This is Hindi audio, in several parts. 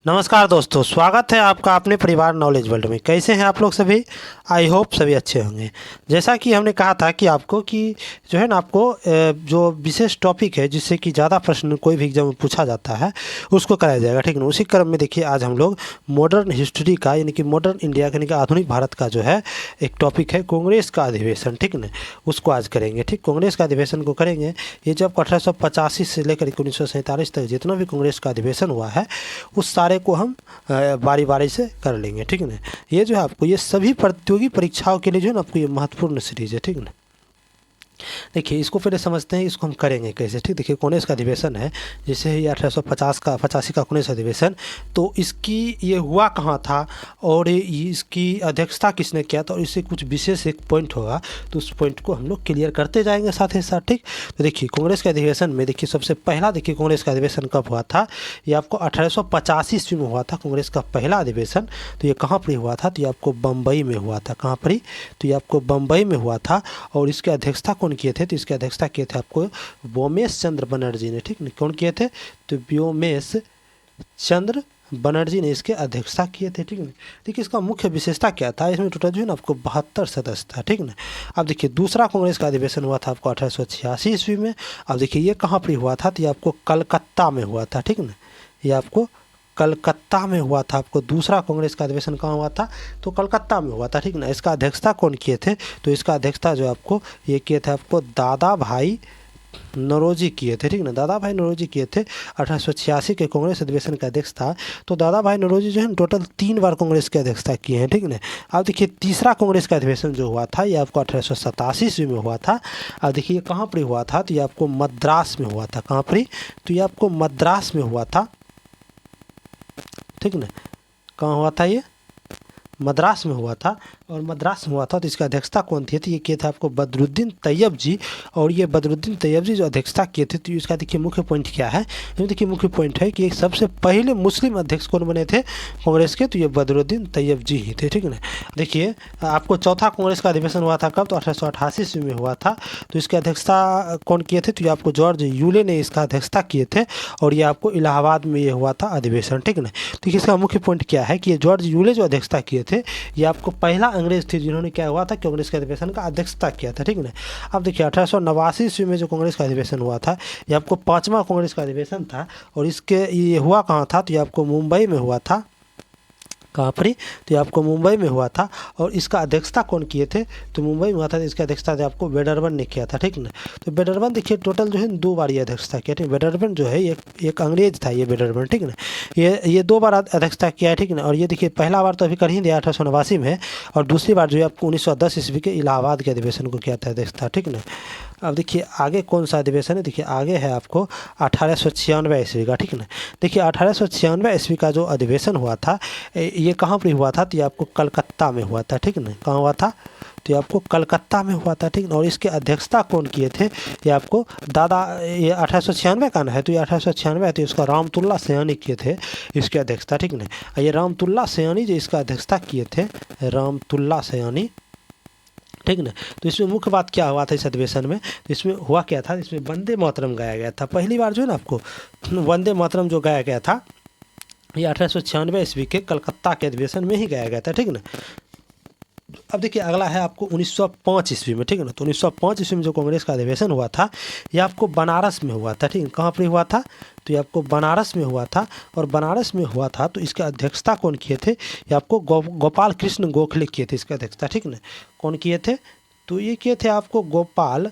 नमस्कार दोस्तों, स्वागत है आपका अपने परिवार नॉलेज वर्ल्ड में। कैसे हैं आप लोग सभी? आई होप सभी अच्छे होंगे। जैसा कि हमने कहा था कि आपको कि जो है ना आपको जो विशेष टॉपिक है जिससे कि ज़्यादा प्रश्न कोई भी एग्जाम में पूछा जाता है उसको कराया जाएगा, ठीक ना। उसी क्रम में देखिए आज हम लोग मॉडर्न हिस्ट्री का यानी कि मॉडर्न इंडिया यानी कि आधुनिक भारत का जो है एक टॉपिक है कांग्रेस का अधिवेशन, ठीक ना। उसको आज करेंगे, ठीक। कांग्रेस का अधिवेशन को करेंगे। ये जब 1885 से लेकर 1947 तक जितना भी कांग्रेस का अधिवेशन हुआ है उस सारे को हम बारी बारी से कर लेंगे, ठीक है। ये जो है आपको ये सभी प्रतियोगी परीक्षाओं के लिए जो है ना आपको ये महत्वपूर्ण सीरीज है, ठीक ना। देखिए इसको पहले समझते हैं, इसको हम करेंगे कैसे, ठीक। देखिए कांग्रेस का अधिवेशन है, जैसे ये 1885 का कांग्रेस अधिवेशन, तो इसकी ये हुआ कहाँ था और इसकी अध्यक्षता किसने किया था और इससे कुछ विशेष एक पॉइंट होगा, तो उस पॉइंट को हम लोग क्लियर करते जाएंगे साथ ही साथ, ठीक। तो देखिए कांग्रेस के अधिवेशन में देखिए सबसे पहला देखिए कांग्रेस का अधिवेशन कब हुआ था। ये आपको 1885 ईस्वी में हुआ था कांग्रेस का पहला अधिवेशन। तो ये कहाँ पर हुआ था? तो ये आपको बम्बई में हुआ था। कहाँ पर? तो ये आपको बम्बई में हुआ था। और इसकी अध्यक्षता कौन किए थे? तो इसकी अध्यक्षता किए थे आपको व्योमेश चंद्र बनर्जी ने, ठीक। कौन किए थे? तो व्योमेश चंद्र बनर्जी ने इसके अध्यक्षता किए थे, ठीक है। देखिए इसका मुख्य विशेषता क्या था, इसमें टोटल जो है ना आपको 72 सदस्य था, ठीक ना। अब देखिए दूसरा कांग्रेस का अधिवेशन हुआ था आपको 1886 ईस्वी में। अब देखिए ये कहाँ पर हुआ था? तो ये आपको कलकत्ता में हुआ था, ठीक ना। ये आपको कलकत्ता में हुआ था। आपको दूसरा कांग्रेस का अधिवेशन कहाँ हुआ था? तो कलकत्ता में हुआ था, ठीक ना। इसका अध्यक्षता कौन किए थे? तो इसका अध्यक्षता जो आपको ये किए थे आपको दादा भाई नौरोजी किए थे, ठीक ना। दादा भाई नौरोजी किए थे। 1886 के कांग्रेस अधिवेशन का अध्यक्ष था। तो दादा भाई नौरोजी जो है टोटल 3 बार कांग्रेस की अध्यक्षता किए हैं, ठीक ना। अब देखिए तीसरा कांग्रेस का अधिवेशन जो हुआ था ये आपको 1887 ईस्वी में हुआ था। अब देखिए कहाँ पर हुआ था? तो ये आपको मद्रास में हुआ था। कहाँ पर? तो ये आपको मद्रास में हुआ था, ठीक ना। कहाँ हुआ था? ये मद्रास में हुआ था। और मद्रास में हुआ था तो इसका अध्यक्षता कौन थे? तो ये किए थे आपको बदरुद्दीन तैयब जी। और ये बदरुद्दीन तैयब जी जो अध्यक्षता किए थे तो इसका देखिए मुख्य पॉइंट क्या है? ये देखिए मुख्य पॉइंट है कि सबसे पहले मुस्लिम अध्यक्ष कौन बने थे कांग्रेस के? तो ये बदरुद्दीन तैयब जी ही थे, ठीक ना। देखिए आपको चौथा कांग्रेस का अधिवेशन हुआ था कब? तो 1888 ईस्वी में हुआ था। तो इसकी अध्यक्षता कौन किए थे? तो ये आपको जॉर्ज यूले ने इसका अध्यक्षता किए थे। और ये आपको इलाहाबाद में ये हुआ था अधिवेशन, ठीक ना। देखिए इसका मुख्य पॉइंट क्या है कि ये जॉर्ज यूले जो अध्यक्षता किए थे ये आपको पहला अंग्रेज थे जिन्होंने क्या हुआ था कांग्रेस के अधिवेशन का अध्यक्षता किया था, ठीक ना। अब देखिए 1889 ईस्वी में जो कांग्रेस का अधिवेशन हुआ था ये आपको 5वां कांग्रेस का अधिवेशन था। और इसके ये हुआ कहाँ था? तो ये आपको मुंबई में हुआ था। कहाँ पर? तो ये आपको मुंबई में हुआ था। और इसका अध्यक्षता कौन किए थे? तो मुंबई में हुआ था। इसका अध्यक्षता जो आपको वेडरबन ने किया था, ठीक ना। तो वेडरबन देखिए टोटल जो है 2 बार ये अध्यक्षता किया, ठीक। वेडरबन जो है एक अंग्रेज था ये वेडरबन, ठीक ना। ये 2 बार अध्यक्षता किया है, ठीक ना। और ये देखिए पहला बार तो अभी कर ही दिया 1889 में। और दूसरी बार जो है आपको 1910 ईस्वी के इलाहाबाद के अधिवेशन को किया था अध्यक्षता, ठीक ना। अब देखिए आगे कौन सा अधिवेशन है? देखिए आगे है आपको 1896 ईस्वी का, ठीक ना। देखिए 1896 ईस्वी का जो अधिवेशन हुआ था ये कहाँ पर हुआ था? तो ये आपको कलकत्ता में हुआ था, ठीक ना। कहाँ हुआ था? तो ये आपको कलकत्ता में हुआ था, ठीक ना। और इसके अध्यक्षता कौन किए थे? ये आपको ये 1896 का ना है। तो ये 1896 है तो इसका रामतुल्ला सयानी किए थे इसके अध्यक्षता, ठीक ना। ये रामतुल्ला सयानी जो इसका अध्यक्षता किए थे, रामतुल्ला सयानी, ठीक ना। तो इसमें मुख्य बात क्या हुआ था इस अधिवेशन में? तो इसमें हुआ क्या था? इसमें वंदे मातरम गाया गया था। पहली बार जो है ना आपको वंदे मातरम जो गाया गया था ये 1896 ईस्वी के कलकत्ता के अधिवेशन में ही गाया गया था, ठीक ना। अब देखिए अगला है आपको 1905 ईस्वी में, ठीक है ना। तो 1905 ईस्वी में जो कांग्रेस का अधिवेशन हुआ था ये आपको बनारस में हुआ था, ठीक है। कहाँ पर हुआ था? तो ये आपको बनारस में हुआ था। और बनारस में हुआ था तो इसकी अध्यक्षता कौन किए थे? ये आपको गोपाल कृष्ण गोखले किए थे इसकी अध्यक्षता, ठीक ना। कौन किए थे? तो ये किए थे आपको गोपाल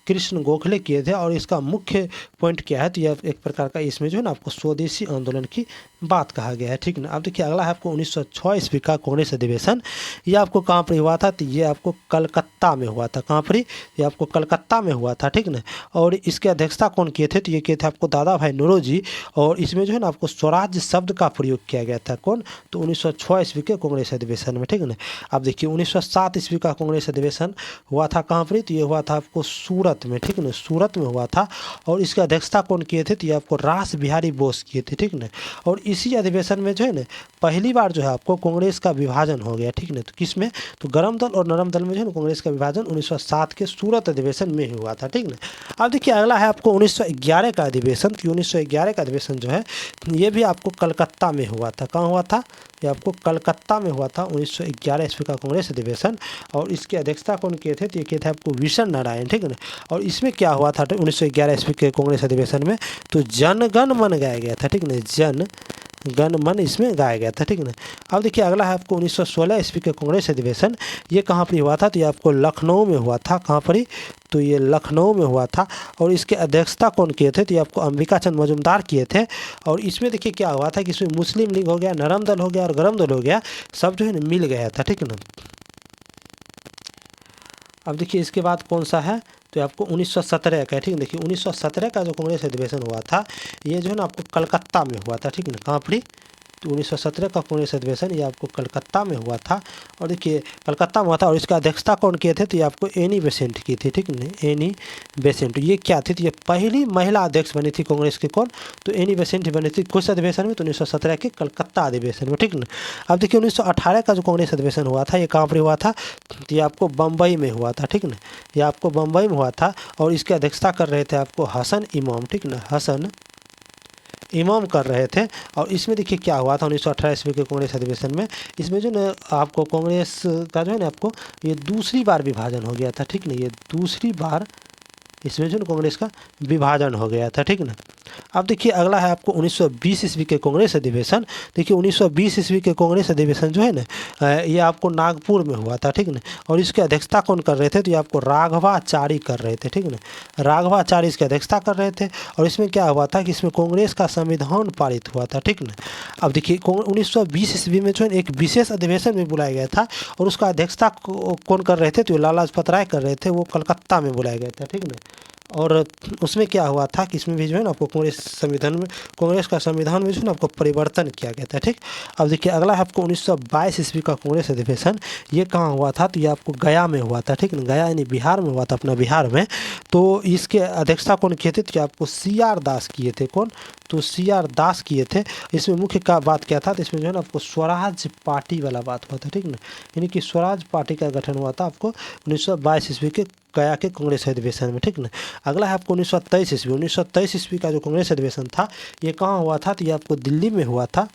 कृष्ण गोखले किए थे। और इसका मुख्य पॉइंट क्या है? तो यह एक प्रकार का इसमें जो है ना आपको स्वदेशी आंदोलन की बात कहा गया है, ठीक ना। अब देखिए अगला है आपको 1906 ईस्वी का कांग्रेस अधिवेशन। ये आपको कहाँ पर हुआ था? तो ये आपको कलकत्ता में हुआ था। कहाँ पर? ये आपको कलकत्ता में हुआ था, ठीक ना। और इसके अध्यक्षता कौन किए थे? तो ये किए थे आपको दादा भाई नौरोजी। और इसमें जो है ना आपको स्वराज शब्द का प्रयोग किया गया था। कौन? तो 1906 ईस्वी के कांग्रेस अधिवेशन में, ठीक ना। अब देखिए 1907 ईस्वी का कांग्रेस अधिवेशन हुआ था कहाँ पर? तो ये हुआ था आपको सूरत सूरत में, ठीक ना, सूरत में हुआ था। और इसकी अध्यक्षता कौन किए थे, तो ये आपको रास बिहारी बोस किए थे, ठीक ना। और इसी अधिवेशन में जो है ना पहली बार जो है आपको कांग्रेस का विभाजन हो गया, ठीक ना। तो किस में, तो गरम दल और नरम दल में जो है ना कांग्रेस का विभाजन 1907 के सूरत अधिवेशन में ही हुआ था, ठीक ना। अब देखिए अगला है आपको 1911 का अधिवेशन। तो 1911 का अधिवेशन जो है ये भी आपको कलकत्ता में हुआ था। कहाँ हुआ था, ये आपको कलकत्ता में हुआ था 1911 ईस्वी का कांग्रेस अधिवेशन। और इसकी अध्यक्षता कौन किए थे, तो ये किए थे आपको विशन नारायण, ठीक है ना। और इसमें क्या हुआ था 1911 ईस्वी के कांग्रेस अधिवेशन में, तो जनगण मन गाया गया था, ठीक है ना, जन गण मन इसमें गाया गया था, ठीक है ना। अब देखिए अगला है आपको 1916 ईस्वी के कांग्रेस अधिवेशन। ये कहाँ पर हुआ था, तो ये आपको लखनऊ में हुआ था। कहाँ पर, तो ये लखनऊ में हुआ था। और इसके अध्यक्षता कौन किए थे, तो ये आपको अंबिका चंद मजूमदार किए थे। और इसमें देखिए क्या हुआ था कि इसमें मुस्लिम लीग हो गया, नरम दल हो गया और गरम दल हो गया, सब जो है ना मिल गया था, ठीक है ना। अब देखिए इसके बाद कौन सा है, तो आपको 1917 का है, ठीक है। देखिए 1917 का जो कांग्रेस अधिवेशन हुआ था ये जो है ना आपको कलकत्ता में हुआ था, ठीक है ना। कहाँ पर, तो 1917 का कांग्रेस अधिवेशन ये आपको कलकत्ता में हुआ था। और देखिए कलकत्ता में हुआ था। और इसका अध्यक्षता कौन किए थे, तो ये आपको एनी बेसेंट की थी, ठीक है, एनी बेसेंट। ये क्या थी, तो ये पहली महिला अध्यक्ष बनी थी कांग्रेस के, कौन, तो एनी बेसेंट बनी थी। किस अधिवेशन में, तो 1917 के कलकत्ता अधिवेशन में, ठीक है। अब देखिए 1918 का जो कांग्रेस अधिवेशन हुआ था ये कहाँ पर हुआ था, तो ये आपको बम्बई में हुआ था, ठीक है। ये आपको बम्बई में हुआ था। और इसकी अध्यक्षता कर रहे थे आपको हसन इमाम, ठीक है, हसन इमाम कर रहे थे। और इसमें देखिए क्या हुआ था 1918 ईस्वी के कांग्रेस अधिवेशन में, इसमें जो ना आपको कांग्रेस का जो है ना आपको ये दूसरी बार विभाजन हो गया था, ठीक ना। ये दूसरी बार इसमें जो ना कांग्रेस का विभाजन हो गया था, ठीक ना। अब देखिए अगला है आपको 1920 ईस्वी के कांग्रेस अधिवेशन। देखिए 1920 ईस्वी के कांग्रेस अधिवेशन जो है ना ये आपको नागपुर में हुआ था, ठीक ना। और इसकी अध्यक्षता कौन कर रहे थे, तो ये आपको राघवाचारी कर रहे थे, ठीक ना। राघवाचारी इसकी अध्यक्षता कर रहे थे। और इसमें क्या हुआ था कि इसमें कांग्रेस का संविधान पारित हुआ था, ठीक ना। अब देखिए 1920 ईस्वी में जो है एक विशेष अधिवेशन में बुलाया गया था। और उसका अध्यक्षता कौन कर रहे थे, तो लाला लाजपत राय कर रहे थे, वो कलकत्ता में बुलाया गया था, ठीक ना। और उसमें क्या हुआ था कि इसमें भी जो है ना आपको कांग्रेस का संविधान में जो है ना आपको परिवर्तन किया गया था, ठीक। अब देखिए अगला है आपको 1922 ईस्वी का कांग्रेस अधिवेशन। ये कहाँ हुआ था, तो ये आपको गया में हुआ था, ठीक ना। गया यानी बिहार में हुआ था, अपना बिहार में। तो इसके अध्यक्षता कौन किए थे, तो आपको CR दास किए थे, कौन, तो CR दास किए थे। इसमें मुख्य का बात क्या था, तो इसमें जो है ना आपको स्वराज पार्टी वाला बात हुआ था, ठीक ना। यानी कि स्वराज पार्टी का गठन हुआ था आपको 1922 ईस्वी के गया के कांग्रेस अधिवेशन में, ठीक ना। अगला है आपको 1923 ईस्वी। 1923 ईस्वी का जो कांग्रेस अधिवेशन था ये कहाँ हुआ था, तो ये आपको दिल्ली में हुआ था।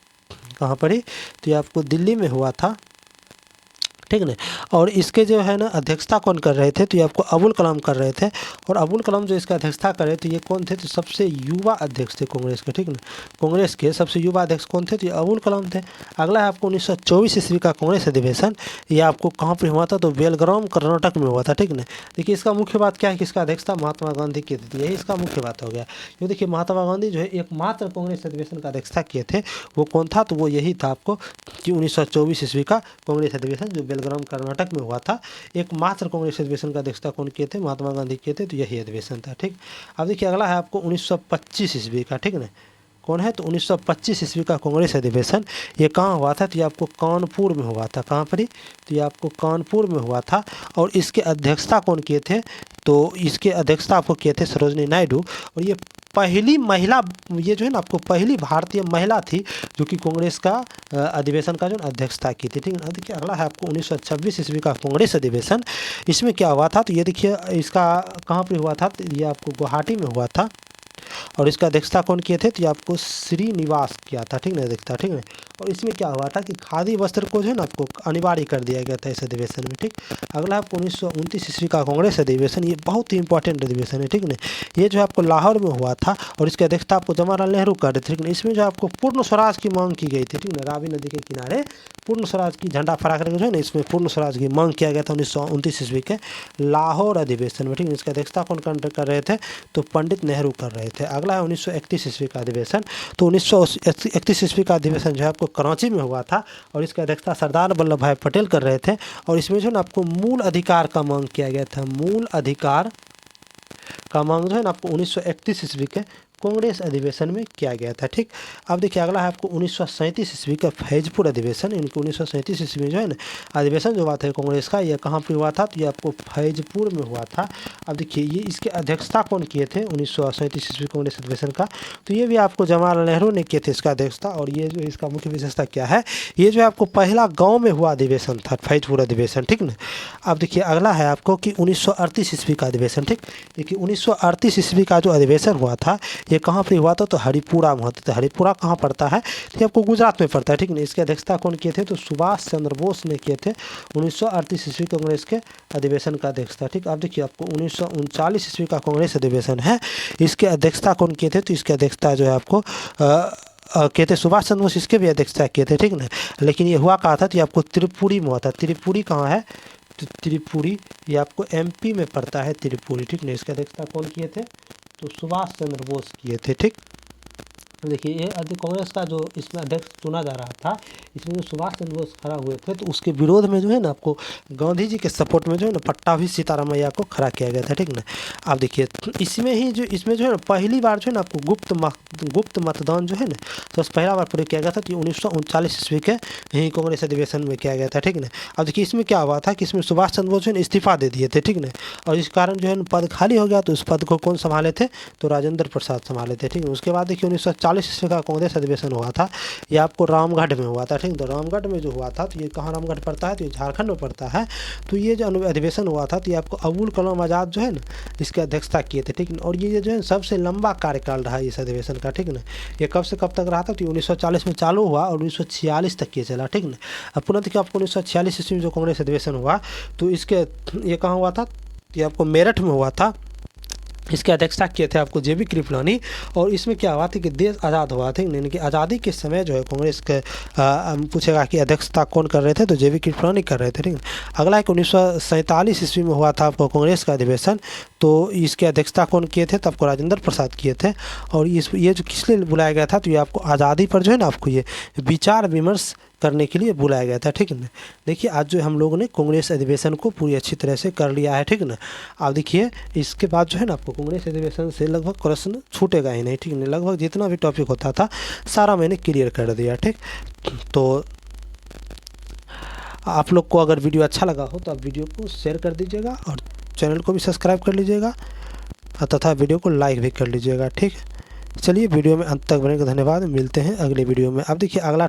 कहाँ पर ही, तो ये आपको दिल्ली में हुआ था, ठीक ना। और इसके जो है ना अध्यक्षता कौन कर रहे थे, तो ये आपको अबुल कलाम कर रहे थे। और अबुल कलाम जो इसका अध्यक्षता कर रहे थे ये कौन थे, तो सबसे युवा अध्यक्ष थे कांग्रेस के, ठीक ना। कांग्रेस के सबसे युवा अध्यक्ष कौन थे, तो ये अबुल कलाम थे। अगला है आपको 1924 ईस्वी का कांग्रेस अधिवेशन। ये आपको कहाँ पर हुआ था, तो बेलगाम कर्नाटक में हुआ था, ठीक ना। देखिए इसका मुख्य बात क्या है कि इसका अध्यक्षता महात्मा गांधी की थी, यही इसका मुख्य बात हो गया। क्योंकि देखिए महात्मा गांधी जो है एकमात्र कांग्रेस अधिवेशन का अध्यक्षता किए थे, वो कौन था, तो वो यही था आपको कि 1924 ईस्वी का कांग्रेस अधिवेशन जो बेलगाम कर्नाटक में हुआ था। एकमात्र कांग्रेस अधिवेशन का अध्यक्षता कौन किए थे, महात्मा गांधी किए थे, तो यही अधिवेशन था, ठीक। अब देखिए अगला है आपको 1925 ईस्वी का, ठीक ना। कौन है, तो 1925 ईस्वी का कांग्रेस अधिवेशन। ये कहाँ हुआ था, तो ये आपको कानपुर में हुआ था। कहाँ पर ही, तो ये आपको कानपुर में हुआ था। और इसके अध्यक्षता कौन किए थे, तो इसके अध्यक्षता आपको किए थे सरोजनी नायडू। और ये पहली महिला, ये जो है ना आपको पहली भारतीय महिला थी जो कि कांग्रेस का अधिवेशन का जो अध्यक्षता की थी, ठीक है। देखिए अगला है आपको 1926 ईस्वी का कांग्रेस अधिवेशन। इसमें क्या हुआ था, तो ये देखिए इसका कहाँ पर हुआ था, तो ये आपको गुवाहाटी में हुआ था। और इसका अध्यक्षता कौन किए थे, तो ये आपको श्रीनिवास किया था, ठीक ना, अध्यक्षता, ठीक ना। और इसमें क्या हुआ था कि खादी वस्त्र को जो है ना आपको अनिवार्य कर दिया गया था इस अधिवेशन में, ठीक। अगला आपको 1929 ईस्वी का कांग्रेस अधिवेशन। ये बहुत ही इंपॉर्टेंट अधिवेशन है, ठीक ना। ये जो आपको लाहौर में हुआ था। और इसकी अध्यक्षता आपको जवाहरलाल नेहरू कर रहे थे, ठीक ना। इसमें जो आपको पूर्ण स्वराज की मांग की गई थी, ठीक ना। रावी नदी के किनारे पूर्ण स्वराज की झंडा फहरा करके जो है ना इसमें पूर्ण स्वराज की मांग किया गया था 1929 ईस्वी के लाहौर अधिवेशन में, ठीक है। इसकी अध्यक्षता कौन कर रहे थे, तो पंडित नेहरू कर रहे थे। अगला है 1931 ईस्वी का अधिवेशन। तो 1931 ईस्वी का अधिवेशन जो है आपको कराची में हुआ था। और इसकी अध्यक्षता सरदार वल्लभ भाई पटेल कर रहे थे। और इसमें जो है ना आपको मूल अधिकार का मांग किया गया था। मूल अधिकार का मांग जो है ना आपको 1931 ईस्वी के कांग्रेस अधिवेशन में किया गया था। ठीक, अब देखिए अगला है आपको 1937 ईस्वी का फैजपुर अधिवेशन। इनके 1937 ईस्वी में जो है ना अधिवेशन जो हुआ था कांग्रेस का, ये कहाँ पर हुआ था, तो ये आपको फैजपुर में हुआ था। अब देखिए ये इसकी अध्यक्षता कौन किए थे 1937 ईस्वी कांग्रेस अधिवेशन का, तो ये भी आपको जवाहरलाल नेहरू ने किए थे इसका अध्यक्षता। और ये जो इसका मुख्य विशेषता क्या है, ये जो है आपको पहला गाँव में हुआ अधिवेशन था फैजपुर अधिवेशन। ठीक ना, अब देखिए अगला है आपको कि 1938 ईस्वी का अधिवेशन। ठीक, देखिए 1938 ईस्वी का जो अधिवेशन हुआ था ये कहाँ पे हुआ था, तो हरिपुरा में होता था। हरिपुरा कहाँ पड़ता है, तो ये आपको गुजरात में पड़ता है। ठीक ना, इसकी अध्यक्षता कौन किए थे, तो सुभाष चंद्र बोस ने किए थे 1938 ईस्वी कांग्रेस के अधिवेशन का अध्यक्षता। ठीक, अब देखिए आपको 1939 ईस्वी का कांग्रेस अधिवेशन है, इसके अध्यक्षता कौन किए थे, तो इसकी अध्यक्षता जो है आपको कहते सुभाष चंद्र बोस इसके भी अध्यक्षता किए थे। ठीक ना, लेकिन ये हुआ कहा था, तो ये आपको त्रिपुरी में हुआ था। त्रिपुरी कहाँ है, तो त्रिपुरी ये आपको एमपी में पड़ता है त्रिपुरी। ठीक ना, इसकी अध्यक्षता कौन किए थे, तो सुभाष चंद्र बोस किए थे। ठीक, देखिए ये कांग्रेस का जो इसमें अध्यक्ष चुना जा रहा था, इसमें जो सुभाष चंद्र बोस खड़ा हुए थे, तो उसके विरोध में जो है ना आपको गांधी जी के सपोर्ट में जो है ना पट्टाभी सीतारामैया को खड़ा किया गया था। ठीक ना, आप देखिए इसमें जो है ना पहली बार जो है ना आपको गुप्त मतदान जो है ना, तो पहला बार प्रयोग किया गया था, तो 1939 ईस्वी के यही कांग्रेस अधिवेशन में किया गया था। ठीक ना, अब देखिए इसमें क्या हुआ था कि इसमें सुभाष चंद्र बोस जो है इस्तीफा दे दिए थे। ठीक ना, और इस कारण जो है पद खाली हो गया, तो उस पद को कौन संभाले थे, तो राजेंद्र प्रसाद संभाले थे। ठीक है, उसके बाद देखिए 1940 ईस्वी का कांग्रेस अधिवेशन हुआ था, ये आपको रामगढ़ में हुआ था। ठीक, तो रामगढ़ में जो हुआ था, तो ये कहाँ रामगढ़ पड़ता है, तो ये झारखंड में पड़ता है। तो ये जो अधिवेशन हुआ था, तो ये आपको अबुल कलाम आज़ाद जो है ना इसकी अध्यक्षता किए थे। ठीक, और ये जो है सबसे लंबा कार्यकाल रहा इस अधिवेशन का। ठीक ना, ये कब से कब तक रहा था, तो 1940 में चालू हुआ और 1946 तक ये चला। ठीक ना, अब पुनः देखिए आपको 1946 ईस्वी में जो कांग्रेस अधिवेशन हुआ, तो इसके ये कहाँ हुआ था, ये आपको मेरठ में हुआ था। इसके अध्यक्षता किए थे आपको जेबी कृपलानी। और इसमें क्या हुआ था कि देश आज़ाद हुआ था, यानी कि आज़ादी के समय जो है कांग्रेस के पूछेगा कि अध्यक्षता कौन कर रहे थे, तो जेबी कृपलानी कर रहे थे। ठीक है, अगला एक 1947 ईस्वी में हुआ था आपको कांग्रेस का अधिवेशन, तो इसके अध्यक्षता कौन किए थे, तो आपको राजेंद्र प्रसाद किए थे। और ये जो किस लिए बुलाया गया था, तो ये आपको आज़ादी पर जो है ना आपको ये विचार विमर्श करने के लिए बुलाया गया था। ठीक है ना, देखिए आज जो हम लोगों ने कांग्रेस अधिवेशन को पूरी अच्छी तरह से कर लिया है। ठीक है ना, आप देखिए इसके बाद जो है ना आपको कांग्रेस अधिवेशन से लगभग प्रश्न छूटेगा ही नहीं। ठीक है, लगभग जितना भी टॉपिक होता था सारा मैंने क्लियर कर दिया। ठीक, तो आप लोग को अगर वीडियो अच्छा लगा हो तो आप वीडियो को शेयर कर दीजिएगा और चैनल को भी सब्सक्राइब कर लीजिएगा तथा वीडियो को लाइक भी कर लीजिएगा। ठीक, चलिए वीडियो में अंत तक बने का धन्यवाद। मिलते हैं अगले वीडियो में। अब देखिए अगला